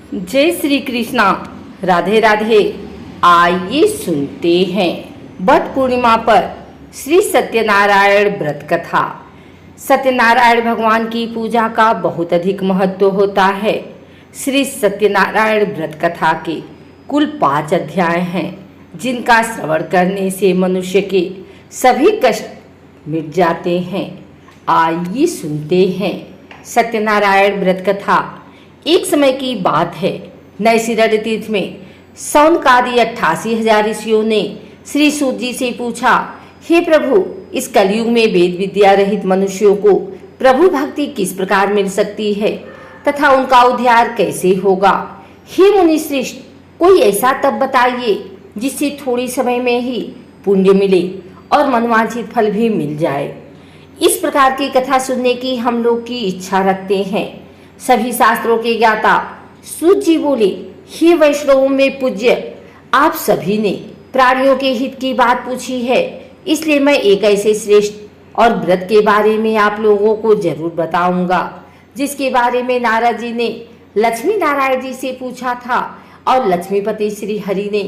जय श्री कृष्णा। राधे राधे। आइए सुनते हैं वट पूर्णिमा पर श्री सत्यनारायण व्रत कथा। सत्यनारायण भगवान की पूजा का बहुत अधिक महत्व होता है। श्री सत्यनारायण व्रत कथा के कुल 5 अध्याय हैं, जिनका श्रवण करने से मनुष्य के सभी कष्ट मिट जाते हैं। आइए सुनते हैं सत्यनारायण व्रत कथा। एक समय की बात है, नैशिरण्य तीर्थ में सौनकादि 88,000 ऋषियों ने श्री सूत जी से पूछा, हे प्रभु, इस कलयुग में वेद विद्या रहित मनुष्यों को प्रभु भक्ति किस प्रकार मिल सकती है तथा उनका उद्धार कैसे होगा? हे मुनि श्रेष्ठ, कोई ऐसा तप बताइए जिससे थोड़ी समय में ही पुण्य मिले और मनवांछित फल भी मिल जाए। इस प्रकार की कथा सुनने की हम लोग की इच्छा रखते हैं। सभी शास्त्रों के ज्ञाता सूत जी बोले, हे वैष्णवों में पूज्य, आप सभी ने प्राणियों के हित की बात पूछी है, इसलिए मैं एक ऐसे श्रेष्ठ और व्रत के बारे में आप लोगों को जरूर बताऊंगा, जिसके बारे में नारद जी ने लक्ष्मी नारायण जी से पूछा था और लक्ष्मीपति श्री हरि ने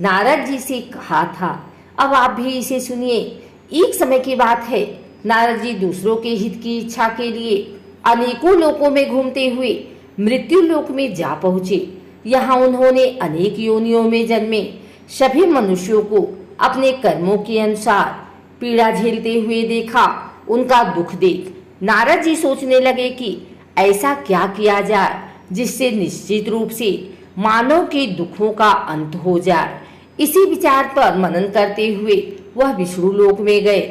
नारद जी से कहा था। अब आप भी इसे सुनिए। एक समय की बात है, नारद जी दूसरों के हित की इच्छा के लिए अनेकों लोकों में घूमते हुए मृत्यु लोक में जा पहुँचे। यहाँ उन्होंने अनेक योनियों में जन्मे सभी मनुष्यों को अपने कर्मों के अनुसार पीड़ा झेलते हुए देखा। उनका दुख देख नारद जी सोचने लगे कि ऐसा क्या किया जाए जिससे निश्चित रूप से मानव के दुखों का अंत हो जाए। इसी विचार पर मनन करते हुए वह विष्णु लोक में गए।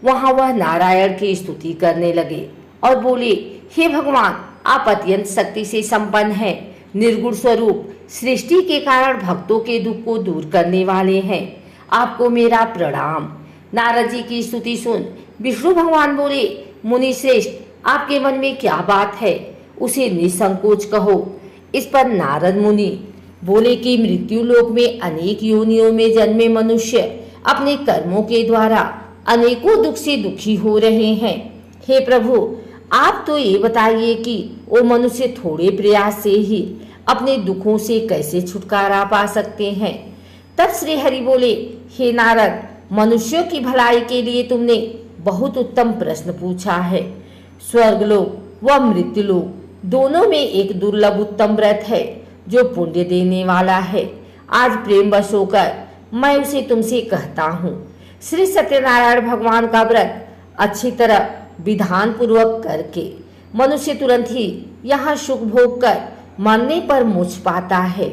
वहां वह नारायण की स्तुति करने लगे और बोले, हे भगवान, आप अत्यंत शक्ति से संपन्न हैं, निर्गुण स्वरूप, सृष्टि के कारण भक्तों के दुख को दूर करने वाले हैं। आपको मेरा प्रणाम। नारद जी की स्तुति सुन विष्णु भगवान बोले, मुनि श्रेष्ठ, आपके मन में क्या बात है, उसे निसंकोच कहो। इस पर नारद मुनि बोले कि मृत्यु लोक में अनेक योनियों में जन्मे मनुष्य अपने कर्मों के द्वारा अनेकों दुख से दुखी हो रहे हैं। हे प्रभु, आप तो ये बताइए कि वो मनुष्य थोड़े प्रयास से ही अपने दुखों से कैसे छुटकारा पा सकते हैं। तब श्री हरि बोले, हे नारद, मनुष्यों की भलाई के लिए तुमने बहुत उत्तम प्रश्न पूछा है। स्वर्गलोक व मृत्युलोक दोनों में एक दुर्लभ उत्तम व्रत है जो पुण्य देने वाला है। आज प्रेम वश होकर मैं उसे तुमसे कहता हूँ। श्री सत्यनारायण भगवान का व्रत अच्छी तरह विधान पूर्वक करके मनुष्य तुरंत ही यहाँ सुख भोग कर मरने पर मोक्ष पाता है।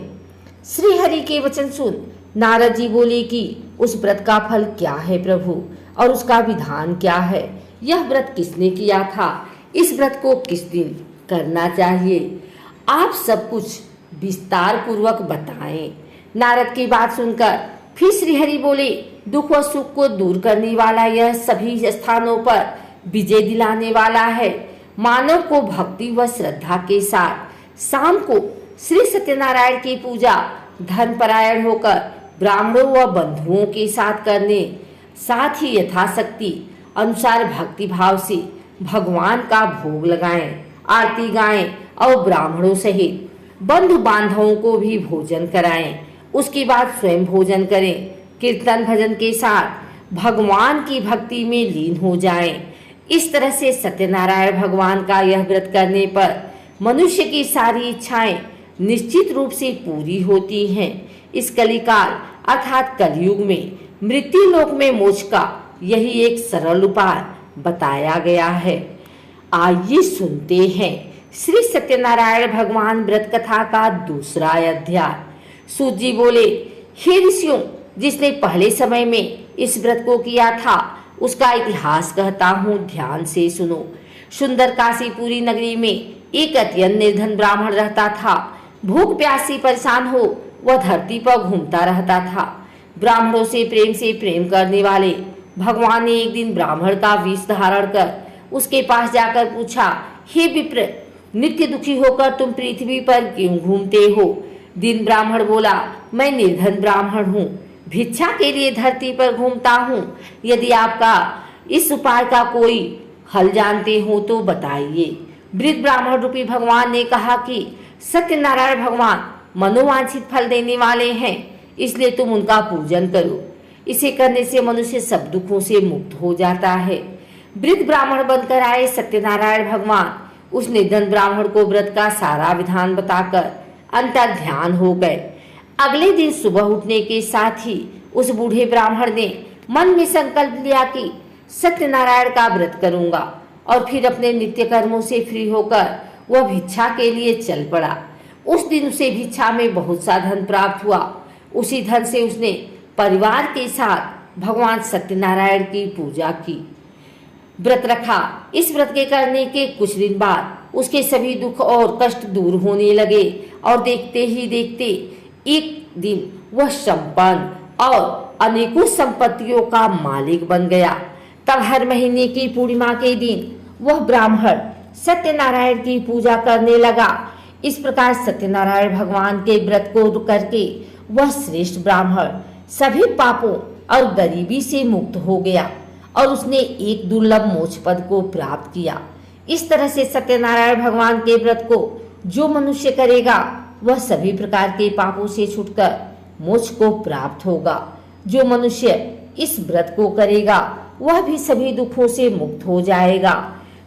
श्री हरि के वचन सुन नारद जी बोले कि उस व्रत का फल क्या है प्रभु, और उसका विधान क्या है? यह व्रत किसने किया था? इस व्रत को किस दिन करना चाहिए? आप सब कुछ विस्तार पूर्वक बताएं। नारद की बात सुनकर फिर श्री हरि बोले, दुख व सुख को दूर करने वाला यह सभी स्थानों पर विजय दिलाने वाला है। मानव को भक्ति व श्रद्धा के साथ शाम को श्री सत्यनारायण की पूजा धर्मपरायण होकर ब्राह्मणों व बंधुओं के साथ करने, साथ ही यथाशक्ति अनुसार भक्ति भाव से भगवान का भोग लगाएं, आरती गाएं और ब्राह्मणों सहित बंधु बांधवों को भी भोजन कराएं। उसके बाद स्वयं भोजन करें। कीर्तन भजन के साथ भगवान की भक्ति में लीन हो जाएं। इस तरह से सत्यनारायण भगवान का यह व्रत करने पर मनुष्य की सारी इच्छाएं निश्चित रूप से पूरी होती हैं। इस कलिकाल अर्थात कलयुग में मृत्यु लोक में मोक्ष का यही एक सरल उपाय बताया गया है। आइए सुनते हैं श्री सत्यनारायण भगवान व्रत कथा का दूसरा अध्याय। सूत जी बोले, हे ऋषियों, जिसने पहले समय में इस व्रत को किया था उसका इतिहास कहता हूँ, ध्यान से सुनो। सुंदर काशीपुरी नगरी में एक अत्यंत निर्धन ब्राह्मण रहता था। भूख प्यास से परेशान हो वह धरती पर घूमता रहता था। ब्राह्मणों से प्रेम करने वाले भगवान ने एक दिन ब्राह्मण का वेश धारण कर उसके पास जाकर पूछा, हे विप्र, नित्य दुखी होकर तुम पृथ्वी पर क्यों घूमते हो? दिन ब्राह्मण बोला, मैं निर्धन ब्राह्मण हूँ, भिक्षा के लिए धरती पर घूमता हूँ। यदि आपका इस उपाय का कोई हल जानते हो तो बताइए। वृद्ध ब्राह्मण रूपी भगवान ने कहा कि सत्यनारायण भगवान मनोवांछित फल देने वाले हैं, इसलिए तुम उनका पूजन करो। इसे करने से मनुष्य सब दुखों से मुक्त हो जाता है। वृद्ध ब्राह्मण बनकर आए सत्यनारायण भगवान उस निर्धन ब्राह्मण को व्रत का सारा विधान बताकर अंतर ध्यान हो गए। अगले दिन सुबह उठने के साथ ही उस बूढ़े ब्राह्मण ने मन में संकल्प लिया कि सत्यनारायण का व्रत करूंगा, और फिर अपने नित्य कर्मों से फ्री होकर वह भिक्षा के लिए चल पड़ा। उस दिन उसे भिक्षा में बहुत सा धन प्राप्त हुआ। उसी धन से उसने परिवार के साथ भगवान सत्यनारायण की पूजा की, व्रत रखा। इस व्रत के करने के कुछ दिन बाद उसके सभी दुख और कष्ट दूर होने लगे और देखते ही देखते एक दिन वह संपन्न और अनेकों संपत्तियों का मालिक बन गया। तब हर महीने की पूर्णिमा के दिन वह ब्राह्मण सत्यनारायण की पूजा करने लगा। इस प्रकार सत्यनारायण भगवान के व्रत को करके वह श्रेष्ठ ब्राह्मण सभी पापों और गरीबी से मुक्त हो गया और उसने एक दुर्लभ मोक्ष पद को प्राप्त किया। इस तरह से सत्यनारायण भगवान के व्रत को जो मनुष्य करेगा वह सभी प्रकार के पापों से छूटकर मोक्ष को प्राप्त होगा। जो मनुष्य इस व्रत को करेगा वह भी सभी दुखों से मुक्त हो जाएगा।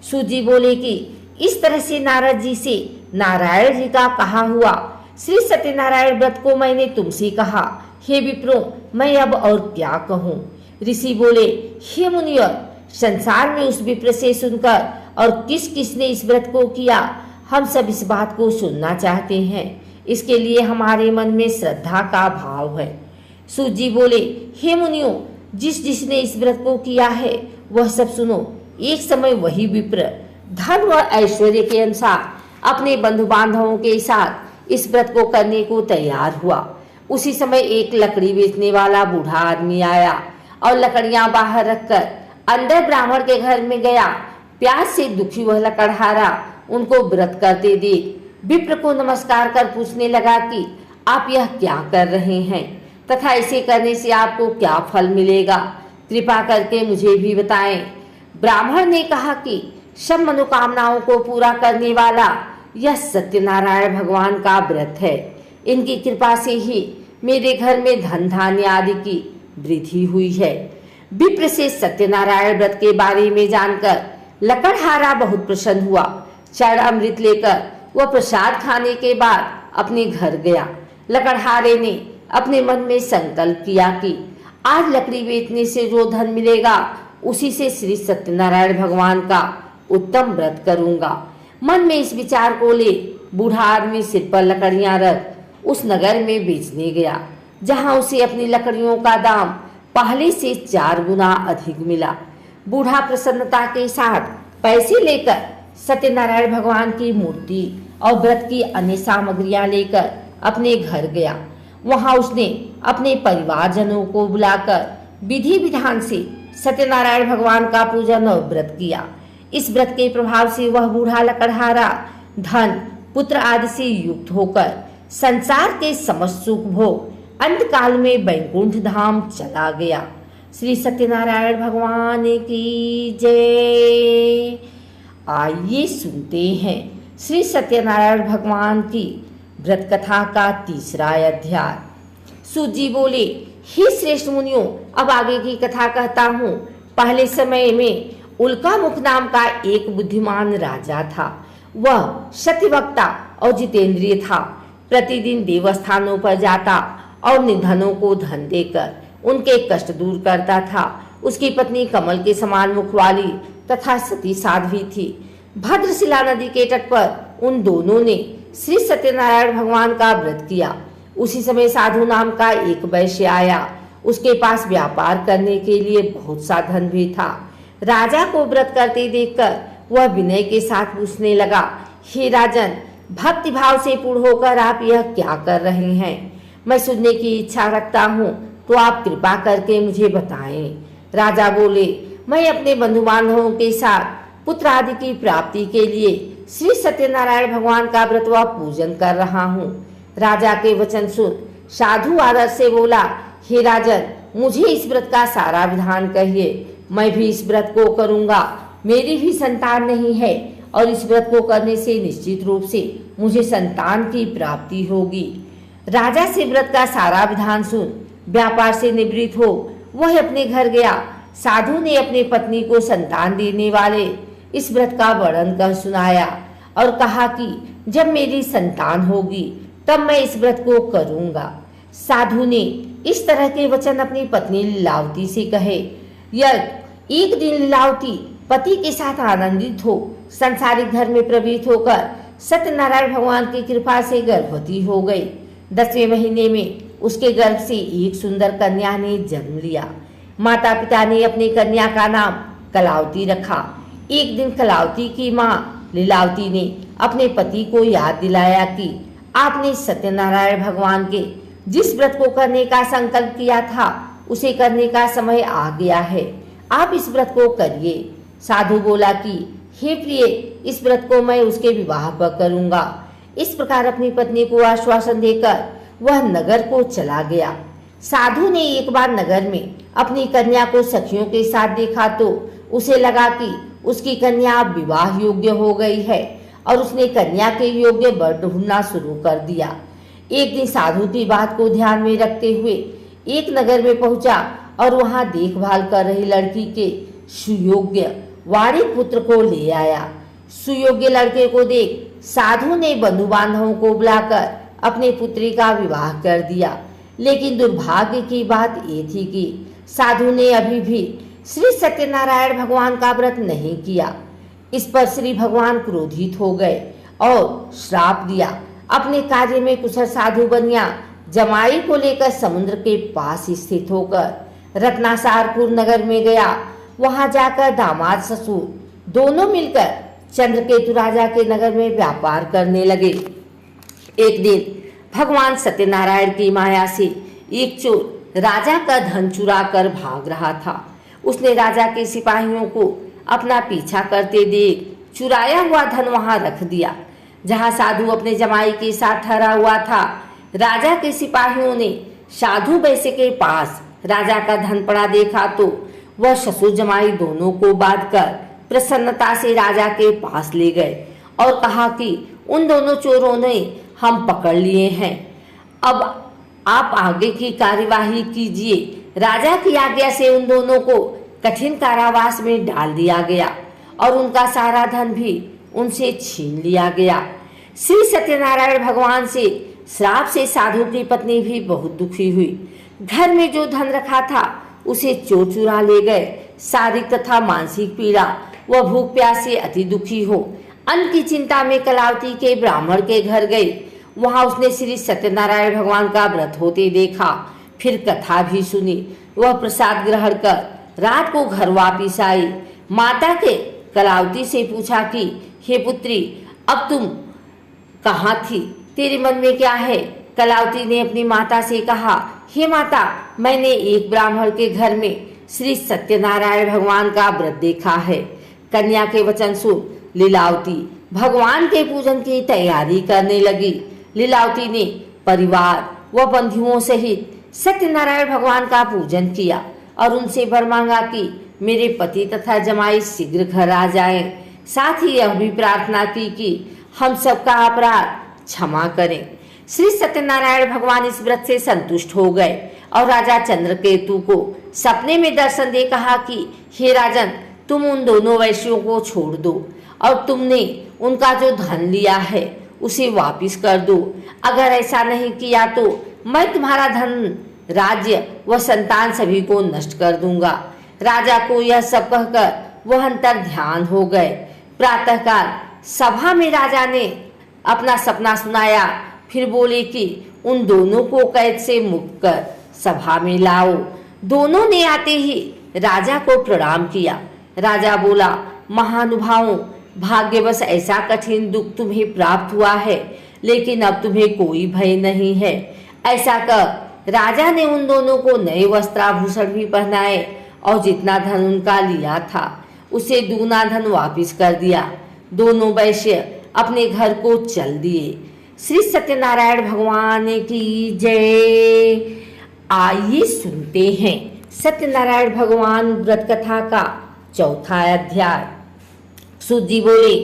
सूत जी बोले कि इस तरह से नारद जी से नारायण जी का कहा हुआ श्री सत्यनारायण व्रत को मैंने तुमसे कहा। हे विप्रो, मैं अब और क्या कहूँ। ऋषि बोले, हे मुनिवर, संसार में उस विप्र से सुनकर और किस किसने इस व्रत को किया, हम सब इस बात को सुनना चाहते हैं। इसके लिए हमारे मन में श्रद्धा का भाव है। सूत जी बोले, हे मुनियों, जिस जिसने इस व्रत को किया है वह सब सुनो। एक समय वही विप्र धन व ऐश्वर्य के अनुसार अपने बंधु बांधवों के साथ इस व्रत को करने को तैयार हुआ। उसी समय एक लकड़ी बेचने वाला बूढ़ा आदमी आया और लकड़ियां बाहर रखकर अंदर ब्राह्मण के घर में गया। प्यास से दुखी वह लकड़हारा उनको व्रत करते देख विप्र को नमस्कार कर पूछने लगा कि आप यह क्या कर रहे हैं तथा इसे करने से आपको क्या फल मिलेगा, कृपा करके मुझे भी बताएं। ब्राह्मण ने कहा कि सब मनोकामनाओं को पूरा करने वाला यह सत्यनारायण भगवान का व्रत है। इनकी कृपा से ही मेरे घर में धन धान्य आदि की वृद्धि हुई है। विप्र से सत्यनारायण व्रत के बारे में जानकर लकड़हारा बहुत प्रसन्न हुआ। चरणामृत लेकर वह प्रसाद खाने के बाद अपने घर गया। लकड़हारे ने अपने मन में संकल्प किया कि आज लकड़ी बेचने से जो धन मिलेगा उसी से श्री सत्यनारायण भगवान का उत्तम व्रत करूंगा। मन में इस विचार को ले बूढ़ा आदमी सिर पर लकड़ियां रख उस नगर में बेचने गया, जहां उसे अपनी लकड़ियों का दाम पहले से 4 गुना अधिक मिला। बूढ़ा प्रसन्नता के साथ पैसे लेकर सत्यनारायण भगवान की मूर्ति और व्रत की अन्य सामग्रियां लेकर अपने घर गया। वहां उसने अपने परिवारजनों को बुलाकर विधि विधान से सत्यनारायण भगवान का पूजन और व्रत किया। इस व्रत के प्रभाव से वह बूढ़ा लकड़हारा धन पुत्र आदि से युक्त होकर संसार के समस्त सुख भोग अंत काल में वैकुंठ धाम चला गया। श्री सत्यनारायण भगवान की जय। आइए सुनते हैं श्री सत्यनारायण भगवान की व्रत कथा का 3रा अध्याय। सूत जी बोले, हे श्रेष्ठ मुनियों, अब आगे की कथा कहता हूँ। पहले समय में उल्का मुख नाम का एक बुद्धिमान राजा था। वह सत्यवक्ता और जितेंद्रिय था। प्रतिदिन देवस्थानों पर जाता और निर्धनों को धन देकर उनके कष्ट दूर करता था। उसकी पत्नी कमल के समान मुख वाली तथा सती साध्वी थी। भद्रशिला नदी के तट पर उन दोनों ने श्री सत्यनारायण भगवान का व्रत किया। उसी समय साधु नाम का एक वैश्य आया। उसके पास व्यापार करने के लिए बहुत सा धन भी था। राजा को व्रत करते देखकर वह विनय के साथ पूछने लगा, हे राजन, भक्ति भाव से पूर्ण होकर आप यह क्या कर रहे हैं? मैं सुनने की इच्छा रखता हूँ, तो आप कृपा करके मुझे बताएं। राजा बोले, मैं अपने बंधु बांधवों के साथ पुत्र आदि की प्राप्ति के लिए श्री सत्यनारायण भगवान का व्रत व पूजन कर रहा हूँ। राजा के वचन सुन साधु आदर से बोला, हे राजन, मुझे इस व्रत का सारा विधान कहिए। मैं भी इस व्रत को करूंगा। मेरी भी संतान नहीं है और इस व्रत को करने से निश्चित रूप से मुझे संतान की प्राप्ति होगी। राजा से व्रत का सारा विधान सुन व्यापार से निवृत्त हो वह अपने घर गया। साधु ने अपनी पत्नी को संतान देने वाले इस व्रत का वर्णन कर सुनाया और कहा कि जब मेरी संतान होगी तब मैं इस व्रत को करूंगा। साधु ने इस तरह के वचन अपनी पत्नी लीलावती से कहे। यह एक दिन लीलावती पति के साथ आनंदित हो संसारिक धर्म में प्रवृत्त होकर सत्यनारायण भगवान की कृपा से गर्भवती हो गई। 10वें महीने में उसके गर्भ से एक सुंदर कन्या ने जन्म लिया। माता पिता ने अपनी कन्या का नाम कलावती रखा। एक दिन कलावती की माँ लीलावती ने अपने पति को याद दिलाया कि आपने सत्यनारायण भगवान के जिस व्रत को करने का संकल्प किया था उसे करने का समय आ गया है, आप इस व्रत को करिए। साधु बोला कि हे प्रिय, इस व्रत को मैं उसके विवाह पर करूंगा। इस प्रकार अपनी पत्नी को आश्वासन देकर वह नगर को चला गया। साधु ने एक बार नगर में अपनी कन्या को सखियों के साथ देखा तो उसे लगा कि उसकी कन्या अब विवाह योग्य हो गई है और उसने कन्या के योग्य वर ढूंढना शुरू कर दिया। एक दिन साधु की बात को ध्यान में रखते हुए एक नगर में पहुंचा और वहां देखभाल कर रही लड़की के सुयोग्य वारिक पुत्र को ले आया। सुयोग्य लड़के को देख साधु ने बंधु बांधवों को बुलाकर अपने पुत्री का विवाह कर दिया। लेकिन दुर्भाग्य की बात ये थी कि साधु ने अभी भी श्री सत्यनारायण भगवान का व्रत नहीं किया। इस पर श्री भगवान क्रोधित हो गए और श्राप दिया। अपने कार्य में कुशल साधु बनिया जमाई को लेकर समुद्र के पास स्थित होकर रत्नासारपुर नगर में गया। वहां जाकर दामाद ससुर दोनों मिलकर चंद्रकेतु राजा के नगर में व्यापार करने लगे। एक दिन भगवान सत्यनारायण की माया से एक चोर राजा का धन चुरा कर भाग रहा था। उसने राजा के सिपाहियों को अपना पीछा करते देख चुराया हुआ धन वहां रख दिया जहां साधु अपने जमाई के साथ ठहरा हुआ था। राजा के सिपाहियों ने साधु वैश्य के पास राजा का धन पड़ा देखा तो वह ससुर जमाई दोनों को बांधकर प्रसन्नता से राजा के पास ले गए और कहा कि उन दोनों चोरों ने हम पकड़ लिए हैं, अब आप आगे की कार्यवाही कीजिए। राजा की आज्ञा से उन दोनों को कठिन कारावास में डाल दिया गया और उनका सारा धन भी उनसे छीन लिया गया। श्री सत्यनारायण भगवान से श्राप से साधु की पत्नी भी बहुत दुखी हुई। घर में जो धन रखा था उसे चोर चुरा ले गए। शारीरिक तथा मानसिक पीड़ा वह भूख प्यास से अति दुखी हो अन्न की चिंता में कलावती के ब्राह्मण के घर गई। वहां उसने श्री सत्यनारायण भगवान का व्रत होते देखा, फिर कथा भी सुनी। वह प्रसाद ग्रहण कर रात को घर वापिस आई। माता के कलावती से पूछा कि हे पुत्री, अब तुम कहाँ थी, तेरे मन में क्या है? कलावती ने अपनी माता से कहा, हे माता, मैंने एक ब्राह्मण के घर में श्री सत्यनारायण भगवान का व्रत देखा है। कन्या के वचन सुन लीलावती भगवान के पूजन की तैयारी करने लगी। लीलावती ने परिवार व बंधुओं सहित सत्यनारायण भगवान का पूजन किया और उनसे वर मांगा कि मेरे पति तथा जमाई शीघ्र घर आ जाएं। साथ ही यह भी प्रार्थना की कि हम सबका अपराध क्षमा करें। श्री सत्यनारायण भगवान इस व्रत से संतुष्ट हो गए और राजा चंद्रकेतु को सपने में दर्शन दे कहा कि हे राजन, तुम उन दोनों वैश्यों को छोड़ दो और तुमने उनका जो धन लिया है उसे वापिस कर दो। अगर ऐसा नहीं किया तो मैं तुम्हारा धन, राज्य व संतान सभी को नष्ट कर दूंगा। राजा को यह सब कहकर वह अंतर ध्यान हो गए। प्रातःकाल सभा में राजा ने अपना सपना सुनाया, फिर बोले कि उन दोनों को कैद से मुक्त कर सभा में लाओ। दोनों ने आते ही राजा को प्रणाम किया। राजा बोला, महानुभावों, भाग्यवश ऐसा कठिन दुख तुम्हें प्राप्त हुआ है, लेकिन अब तुम्हें कोई भय नहीं है। ऐसा कर राजा ने उन दोनों को नए वस्त्राभूषण भी पहनाए और जितना धन उनका लिया था उसे दूना धन वापिस कर दिया। दोनों वैश्य अपने घर को चल दिए। श्री सत्यनारायण भगवान की जय। आइए सुनते हैं सत्यनारायण भगवान व्रत कथा का चौथा अध्याय। सूत जी बोले,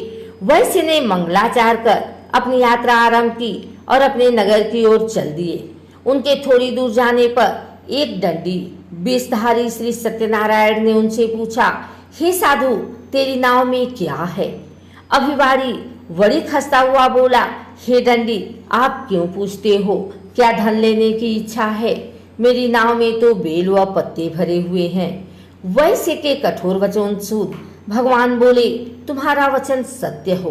वैश्य ने मंगलाचार कर अपनी यात्रा आरंभ की और अपने नगर की ओर चल दिए। उनके थोड़ी दूर जाने पर एक दंडी बेशधारी श्री सत्यनारायण ने उनसे पूछा, हे साधु, तेरी नाव में क्या है? अभिवारी बड़ी खस्ता हुआ बोला, हे दंडी, आप क्यों पूछते हो? क्या धन लेने की इच्छा है? मेरी नाव में तो बेल व पत्ते भरे हुए हैं। वैश्य के कठोर वचन सुन भगवान बोले, तुम्हारा वचन सत्य हो।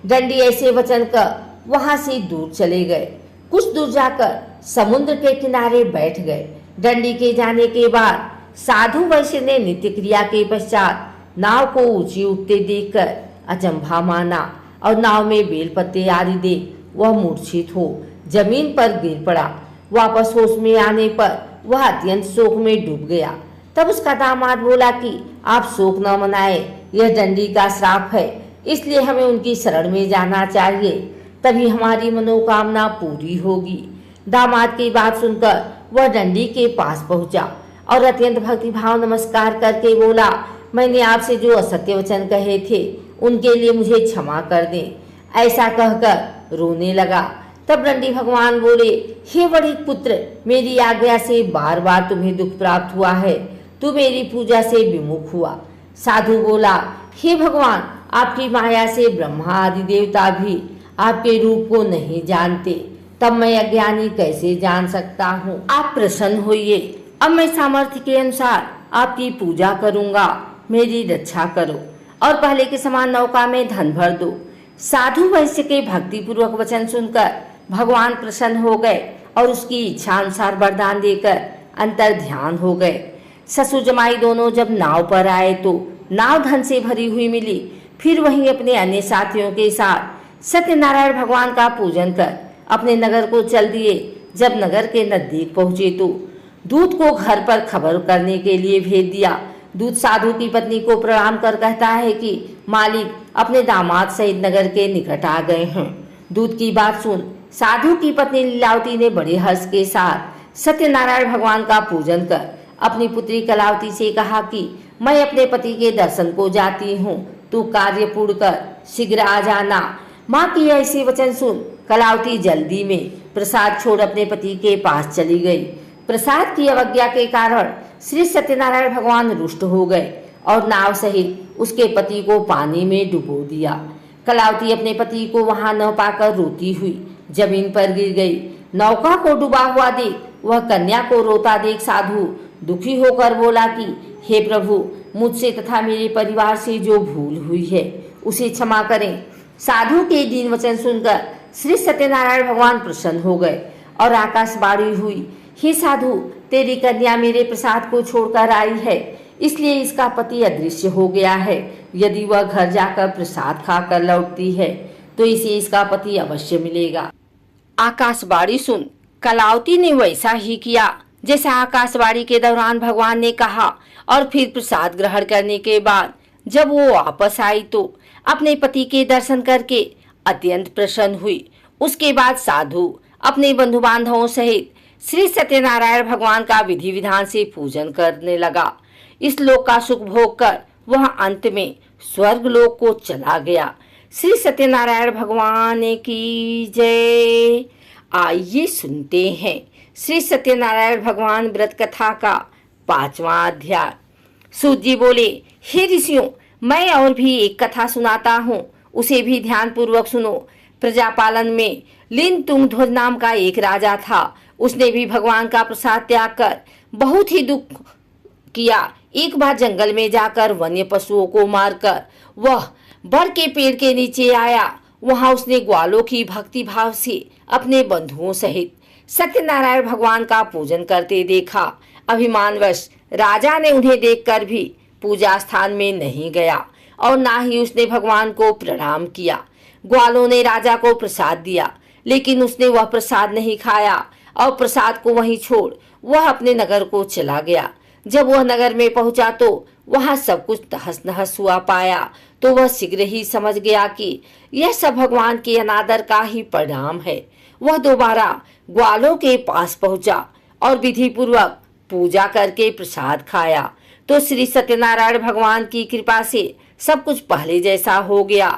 दंडी ऐसे वचन कर वहां से दूर चले गए। कुछ दूर जाकर समुद्र के किनारे बैठ गए। दंडी के जाने के बाद साधु वैश्य ने नित्य क्रिया के पश्चात नाव को ऊंची उठते देखकर अचंभा माना और नाव में बेल पत्ते आदि देख वह मूर्छित हो जमीन पर गिर पड़ा। वापस होश में आने पर वह अत्यंत शोक में डूब गया। तब उसका दामाद बोला कि आप शोक न मनाए, यह दंडी का श्राप है, इसलिए हमें उनकी शरण में जाना चाहिए, तभी हमारी मनोकामना पूरी होगी। दामाद की बात सुनकर वह दंडी के पास पहुंचा और अत्यंत भक्तिभाव नमस्कार करके बोला, मैंने आपसे जो असत्य वचन कहे थे उनके लिए मुझे क्षमा कर दें। ऐसा कहकर रोने लगा। तब दंडी भगवान बोले, हे बड़े पुत्र, मेरी आज्ञा से बार बार तुम्हें दुख प्राप्त हुआ है, तू मेरी पूजा से विमुख हुआ। साधु बोला, हे भगवान, आपकी माया से ब्रह्मा आदि देवता भी आपके रूप को नहीं जानते, तब मैं अज्ञानी कैसे जान सकता हूँ? आप प्रसन्न होइए, अब मैं सामर्थ्य के अनुसार आपकी पूजा करूँगा, मेरी रक्षा करो और पहले के समान नौका में धन भर दो। साधु वैश्य के भक्ति पूर्वक वचन सुनकर भगवान प्रसन्न हो गए और उसकी इच्छा अनुसार वरदान देकर अंतर ध्यान हो गए। ससुर जमाई दोनों जब नाव पर आए तो नाव धन से भरी हुई मिली। फिर वहीं अपने अन्य साथियों के साथ सत्यनारायण भगवान का पूजन कर अपने नगर को चल दिए। जब नगर के नजदीक पहुंचे तो दूत को घर पर खबर करने के लिए भेज दिया। दूत साधु की पत्नी को प्रणाम कर कहता है कि मालिक अपने दामाद सहित नगर के निकट आ गए हैं। दूत की बात सुन साधु की पत्नी लीलावती ने बड़े हर्ष के साथ सत्यनारायण भगवान का पूजन कर अपनी पुत्री कलावती से कहा कि मैं अपने पति के दर्शन को जाती हूँ, तू कार्य पूर्ण कर शीघ्र आ जाना। माँ की ऐसे वचन सुन कलावती जल्दी में प्रसाद छोड़ अपने पति के पास चली गई। प्रसाद की अवज्ञा के कारण श्री सत्यनारायण भगवान रुष्ट हो गए और नाव सहित उसके पति को पानी में डुबो दिया। कलावती अपने पति को वहां न पाकर रोती हुई जमीन पर गिर गई। नौका को डूबा हुआ देख वह कन्या को रोता देख साधु दुखी होकर बोला कि हे प्रभु, मुझसे तथा मेरे परिवार से जो भूल हुई है उसे क्षमा करें। साधु के दीन वचन सुनकर श्री सत्यनारायण भगवान प्रसन्न हो गए और आकाशवाणी हुई, हे साधु, तेरी कन्या मेरे प्रसाद को छोड़कर आई है, इसलिए इसका पति अदृश्य हो गया है। यदि वह घर जाकर प्रसाद खाकर लौटती है तो इसे इसका पति अवश्य मिलेगा। आकाशवाणी सुन कलावती ने वैसा ही किया जैसा आकाशवाणी के दौरान भगवान ने कहा और फिर प्रसाद ग्रहण करने के बाद जब वो वापस आई तो अपने पति के दर्शन करके अत्यंत प्रसन्न हुई। उसके बाद साधु अपने बंधु बांधवों सहित श्री सत्यनारायण भगवान का विधि विधान से पूजन करने लगा। इस लोक का सुख भोग कर वह अंत में स्वर्ग लोक को चला गया। श्री सत्यनारायण भगवान की जय। आइए सुनते हैं श्री सत्यनारायण भगवान व्रत कथा का 5वां अध्याय। सूत जी बोले, हे ऋषियों, मैं और भी एक कथा सुनाता हूँ, उसे भी ध्यान पूर्वक सुनो। प्रजापालन में लिन तुंगध्वज नाम का एक राजा था। उसने भी भगवान का प्रसाद त्याग कर बहुत ही दुख किया। एक बार जंगल में जाकर वन्य पशुओं को मारकर वह बड़ के पेड़ के नीचे आया। वहां उसने ग्वालों की भक्ति भाव से अपने बंधुओं सहित सत्यनारायण भगवान का पूजन करते देखा। अभिमानवश राजा ने उन्हें देखकर भी पूजा स्थान में नहीं गया और ना ही उसने भगवान को प्रणाम किया। ग्वालों ने राजा को प्रसाद दिया, लेकिन उसने वह प्रसाद नहीं खाया और प्रसाद को वहीं छोड़ वह अपने नगर को चला गया। जब वह नगर में पहुंचा तो वहां सब कुछ तहस नहस हुआ पाया तो वह शीघ्र ही समझ गया कि यह सब भगवान के अनादर का ही परिणाम है। वह दोबारा ग्वालों के पास पहुंचा और विधि पूर्वक पूजा करके प्रसाद खाया तो श्री सत्यनारायण भगवान की कृपा से सब कुछ पहले जैसा हो गया।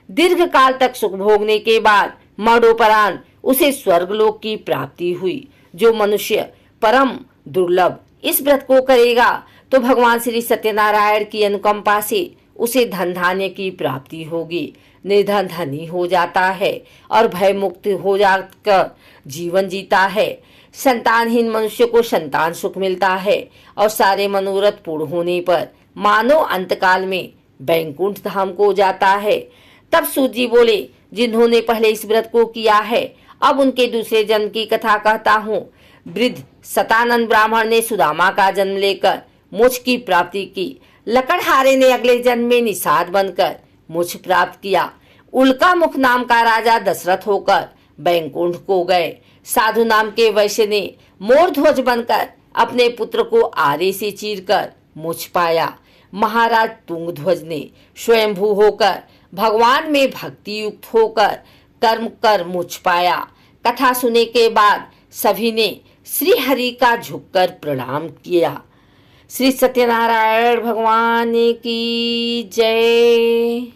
दीर्घ काल तक सुख भोगने के बाद मरणोपरांत उसे स्वर्गलोक की प्राप्ति हुई। जो मनुष्य परम दुर्लभ इस व्रत को करेगा तो भगवान श्री सत्यनारायण की अनुकंपा से उसे धन धान्य की प्राप्ति होगी। निर्धन धनी हो जाता है और भय मुक्त हो जाकर जीवन जीता है। संतानहीन मनुष्य को संतान सुख मिलता है और सारे मनोरथ पूर्ण होने पर मानव अंतकाल में बैकुंठ धाम को जाता है। तब सूत जी बोले, जिन्होंने पहले इस व्रत को किया है अब उनके दूसरे जन्म की कथा कहता हूँ। वृद्ध सतानंद ब्राह्मण ने सुदामा का जन्म लेकर मोक्ष की प्राप्ति की। लकड़हारे ने अगले जन्म में निषाद बनकर मोक्ष प्राप्त किया। उल्का मुख नाम का राजा दशरथ होकर बैकुंठ को गए। साधु नाम के वैश्य ने मोर ध्वज बनकर अपने पुत्र को आरे से चीरकर मोक्ष पाया। महाराज तुंगध्वज ने स्वयंभू होकर भगवान में भक्ति युक्त होकर कर्म कर मोक्ष पाया। कथा सुनने के बाद सभी ने श्री हरि का झुककर प्रणाम किया। श्री सत्यनारायण भगवान की जय।